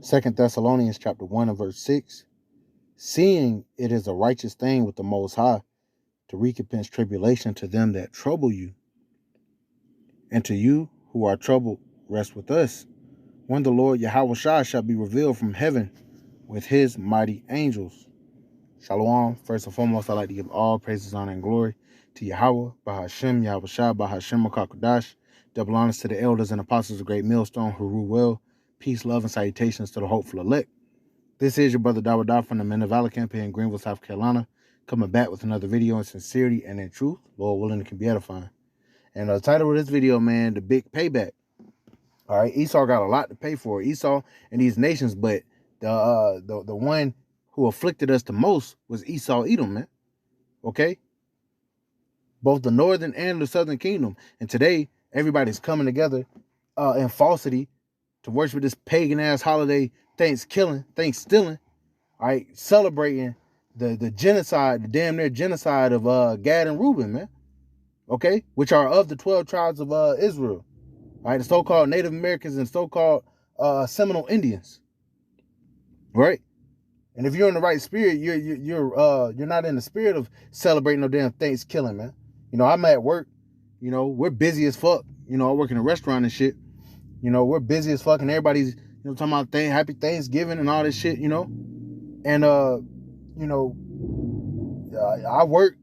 Second Thessalonians chapter 1 and verse 6. Seeing it is a righteous thing with the Most High to recompense tribulation to them that trouble you, and to you who are troubled, rest with us, when the Lord Yahweh shall be revealed from heaven with his mighty angels. Shalom. First and foremost, I'd like to give all praises, honor, and glory to Yahweh, Bahashem, Yahweh Shah, Bahashem, Makakadash. Double honors to the elders and apostles of Great Millstone who rule well. Peace, love, and salutations to the hopeful elect. This is your brother Dawadah from the Men of Valor campaign in Greenville, South Carolina, coming back with another video in sincerity and in truth. Lord willing, it can be edifying. And the title of this video, man, the big payback. All right, Esau got a lot to pay for. Esau and these nations, but the one who afflicted us the most was Esau Edom, man. Okay? Both the northern and the southern kingdom. And today, everybody's coming together in falsity to worship this pagan-ass holiday, Thanksgiving, all right, celebrating the genocide, the damn near genocide of Gad and Reuben, man. Okay? Which are of the 12 tribes of Israel. All right, the so-called Native Americans and so-called Seminole Indians. Right? And if you're in the right spirit, you're not in the spirit of celebrating no damn Thanksgiving, man. You know, I'm at work. You know, we're busy as fuck. You know, I work in a restaurant and shit. You know, we're busy as fuck, and everybody's talking about happy Thanksgiving and all this shit. You know, and you know, I work.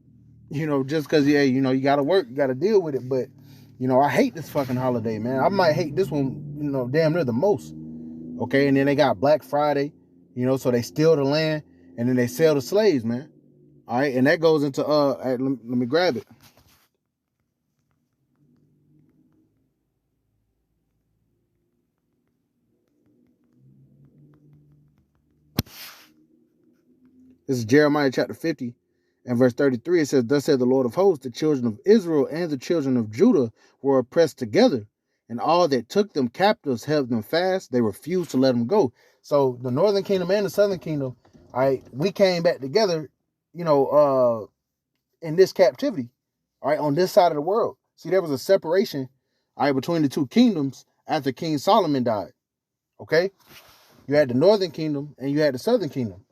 You know, just because you know you gotta work, you gotta deal with it. But you know, I hate this fucking holiday, man. I might hate this one. You know, damn near the most. Okay, and then they got Black Friday. You know, so they steal the land and then they sell the slaves, man. All right, and that goes into let me grab it. This is Jeremiah chapter 50 and verse 33. It says, "Thus said the Lord of hosts, the children of Israel and the children of Judah were oppressed together, and all that took them captives held them fast. They refused to let them go." So the northern kingdom and the southern kingdom, all right, we came back together, you know, in this captivity, all right, on this side of the world. See, there was a separation, all right, between the two kingdoms after King Solomon died. Okay, you had the northern kingdom and you had the southern kingdom,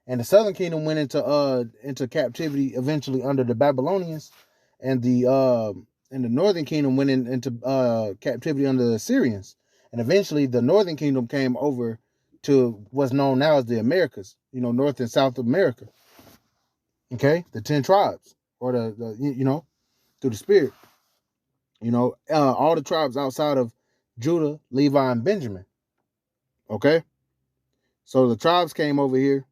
and the southern kingdom went into captivity eventually under the Babylonians, and the northern kingdom went into captivity under the Assyrians, and eventually the northern kingdom came over to what's known now as the Americas. You know, North and South America. Okay, the 10 tribes, or the you know, through the spirit. You know, all the tribes outside of Judah, Levi, and Benjamin. Okay, so the tribes came over here.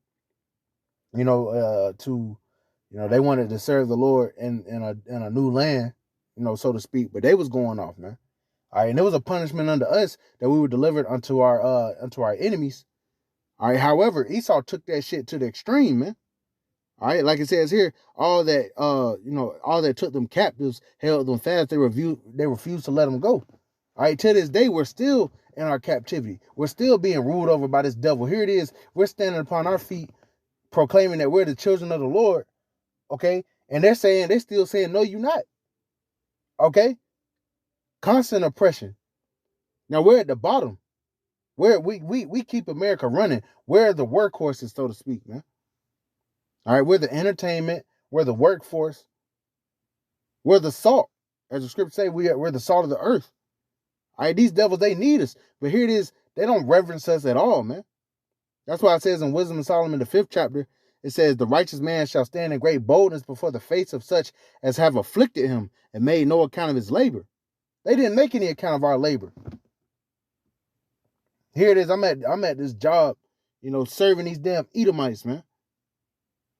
You know, to, you know, they wanted to serve the Lord in a new land, you know, so to speak. But they was going off, man. All right, and it was a punishment unto us that we were delivered unto our enemies. All right. However, Esau took that shit to the extreme, man. All right, like it says here, all that you know, all that took them captives held them fast. They refused to let them go. All right, to this day, we're still in our captivity. We're still being ruled over by this devil. Here it is. We're standing upon our feet, proclaiming that we're the children of the Lord. Okay, and they're still saying, no, you're not. Okay, constant oppression. Now we're at the bottom. We keep America running. We're the workhorses, so to speak, man. All right, we're the entertainment. We're the workforce. We're the salt. As the scripture say, we're the salt of the earth. All right, these devils, they need us. But here it is, they don't reverence us at all, man. That's why it says in Wisdom of Solomon, the 5th chapter, it says, "The righteous man shall stand in great boldness before the face of such as have afflicted him and made no account of his labor." They didn't make any account of our labor. Here it is, I'm at this job, you know, serving these damn Edomites, man.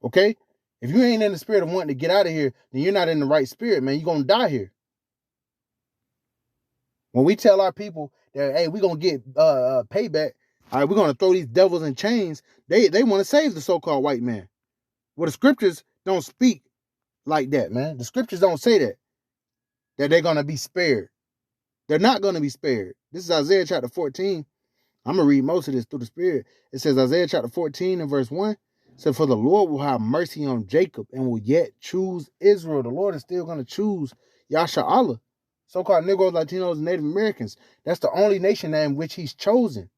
Okay? If you ain't in the spirit of wanting to get out of here, then you're not in the right spirit, man. You're going to die here. When we tell our people that, hey, we're going to get payback, all right, we're going to throw these devils in chains, they want to save the so-called white man. Well, the scriptures don't speak like that, man. The scriptures don't say that they're going to be spared. They're not going to be spared. This is Isaiah chapter 14. I'm going to read most of this through the spirit. It says, Isaiah chapter 14 and verse 1. So, "For the Lord will have mercy on Jacob and will yet choose Israel." The Lord is still going to choose Yasha Allah. So-called Negroes, Latinos, and Native Americans. That's the only nation in which he's chosen.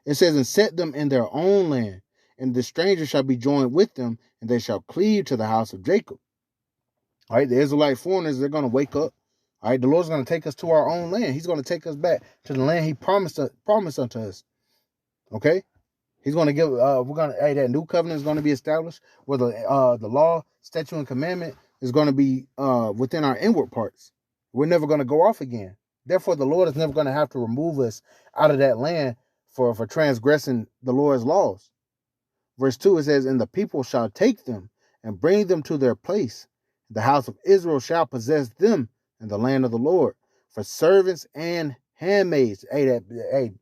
It says, and set them in their own land, and the stranger shall be joined with them, and they shall cleave to the house of Jacob. All right, the Israelite foreigners, they're going to wake up. All right, the Lord's going to take us to our own land. He's going to take us back to the land He promised unto us. Okay, He's going to give. That new covenant is going to be established, where the law, statute, and commandment is going to be within our inward parts. We're never going to go off again. Therefore, the Lord is never going to have to remove us out of that land for transgressing the Lord's laws. Verse 2, it says, and the people shall take them and bring them to their place. The house of Israel shall possess them in the land of the Lord for servants and handmaids. The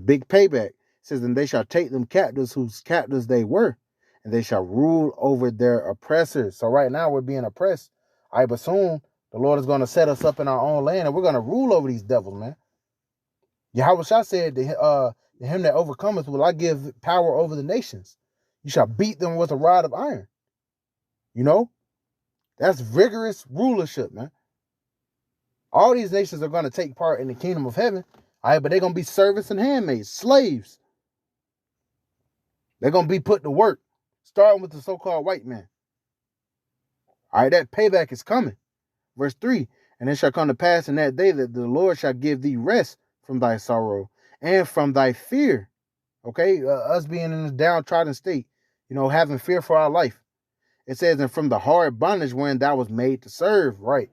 big payback. It says, and they shall take them captives whose captives they were, and they shall rule over their oppressors. So right now we're being oppressed. But soon the Lord is going to set us up in our own land, and we're going to rule over these devils, man. Yahweh Shah said to him that overcometh will I give power over the nations. You shall beat them with a rod of iron. You know, that's vigorous rulership, man. All these nations are going to take part in the kingdom of heaven, but they're going to be servants and handmaids, slaves. They're going to be put to work, starting with the so-called white man. That payback is coming. Verse 3, and it shall come to pass in that day that the Lord shall give thee rest from thy sorrow and from thy fear. Okay, us being in this downtrodden state, having fear for our life. It says, and from the hard bondage wherein thou was made to serve, right?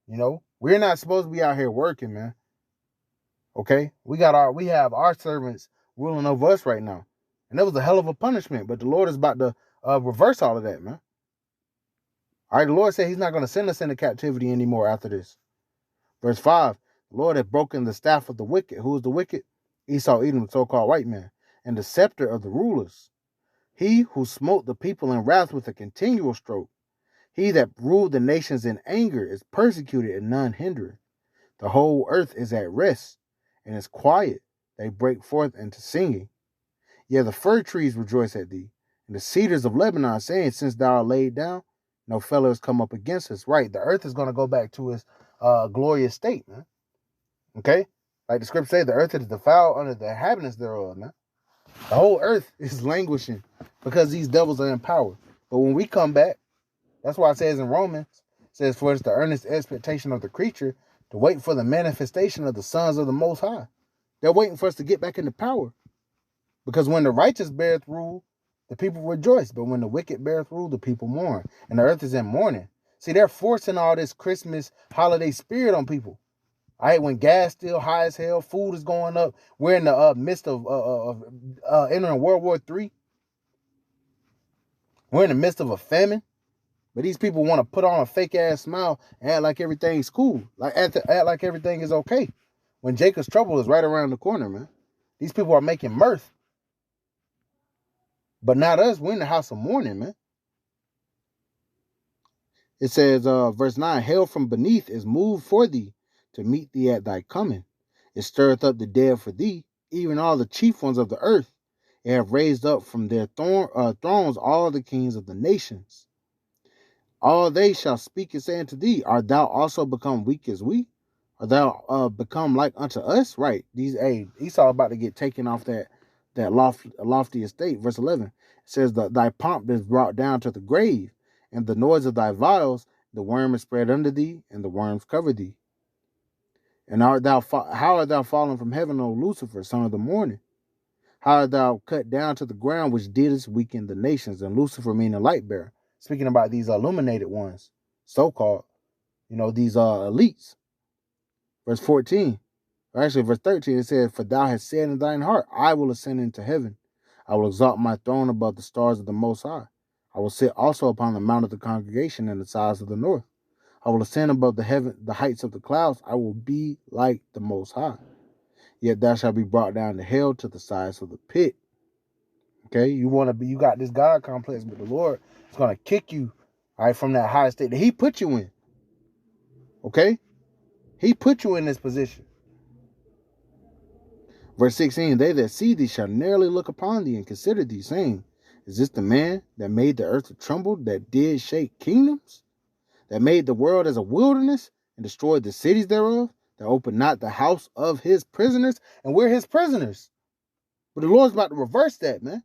We're not supposed to be out here working, man. Okay, we have our servants ruling over us right now, and that was a hell of a punishment. But the Lord is about to reverse all of that, man. The Lord said He's not going to send us into captivity anymore after this. Verse 5, the Lord hath broken the staff of the wicked. Who is the wicked? Esau, Edom, the so-called white man, and the scepter of the rulers. He who smote the people in wrath with a continual stroke. He that ruled the nations in anger is persecuted and none hindereth. The whole earth is at rest and is quiet. They break forth into singing. Yea, the fir trees rejoice at thee, and the cedars of Lebanon, saying, since thou art laid down, no fellow has come up against us. Right, the earth is going to go back to its glorious state, man. Okay? Like the scripture says, the earth is defiled under the inhabitants thereof, man. The whole earth is languishing because these devils are in power. But when we come back, that's why it says in Romans, it says, for it's the earnest expectation of the creature to wait for the manifestation of the sons of the Most High. They're waiting for us to get back into power. Because when the righteous beareth rule, the people rejoice. But when the wicked beareth rule, the people mourn. And the earth is in mourning. See, they're forcing all this Christmas holiday spirit on people. When gas still high as hell, food is going up. We're in the midst of entering World War III. We're in the midst of a famine. But these people want to put on a fake ass smile and act like everything's cool. Act like everything is okay. When Jacob's trouble is right around the corner, man. These people are making mirth. But not us. We're in the house of mourning, man. It says, verse 9, hell from beneath is moved for thee to meet thee at thy coming. It stirreth up the dead for thee, even all the chief ones of the earth. It have raised up from their thrones all the kings of the nations. All they shall speak and say unto thee, art thou also become weak as we? Art thou become like unto us? Right. Esau about to get taken off that lofty estate. Verse 11, it says, thy pomp is brought down to the grave, and the noise of thy vials, the worm is spread under thee, and the worms cover thee. And how art thou fallen from heaven, O Lucifer, son of the morning? How art thou cut down to the ground, which didst weaken the nations? And Lucifer meaning light bearer. Speaking about these illuminated ones, so-called, these elites. Verse 14, or actually verse 13, it says, for thou hast said in thine heart, I will ascend into heaven. I will exalt my throne above the stars of the Most High. I will sit also upon the mount of the congregation in the sides of the north. I will ascend above the heights of the clouds. I will be like the Most High. Yet thou shalt be brought down to hell, to the sides of the pit. Okay, you got this God complex, but the Lord is going to kick you, from that high state that He put you in. Okay, He put you in this position. Verse 16, they that see thee shall narrowly look upon thee and consider thee, saying, is this the man that made the earth to tremble, that did shake kingdoms, that made the world as a wilderness and destroyed the cities thereof, that opened not the house of his prisoners? And we're His prisoners. But the Lord's about to reverse that, man.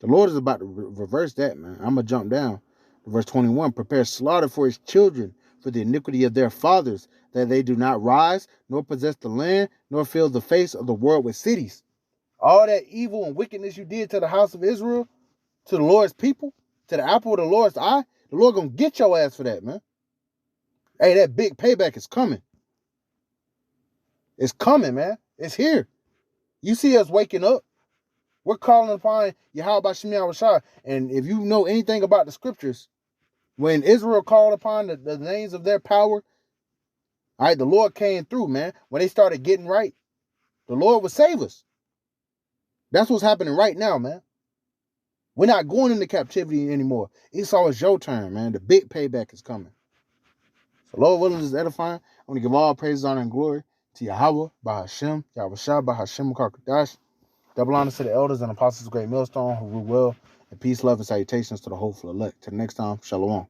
The Lord is about to reverse that, man. I'm going to jump down to verse 21. Prepare slaughter for his children, for the iniquity of their fathers, that they do not rise, nor possess the land, nor fill the face of the world with cities. All that evil and wickedness you did to the house of Israel, to the Lord's people, to the apple of the Lord's eye, the Lord going to get your ass for that, man. Hey, that big payback is coming. It's coming, man. It's here. You see us waking up. We're calling upon Yahweh Bashim Yahushua. And if you know anything about the scriptures, when Israel called upon the names of their power, all right, the Lord came through, man. When they started getting right, the Lord would save us. That's what's happening right now, man. We're not going into captivity anymore. It's always your turn, man. The big payback is coming. So Lord willing is edifying. I want to give all praise, honor, and glory to Yahweh, Bahashem, Yahushua, Bahashem, Karkadash. Double honors to the elders and apostles of Great Millstone who rule well, and peace, love, and salutations to the hopeful elect. Till next time, Shalom.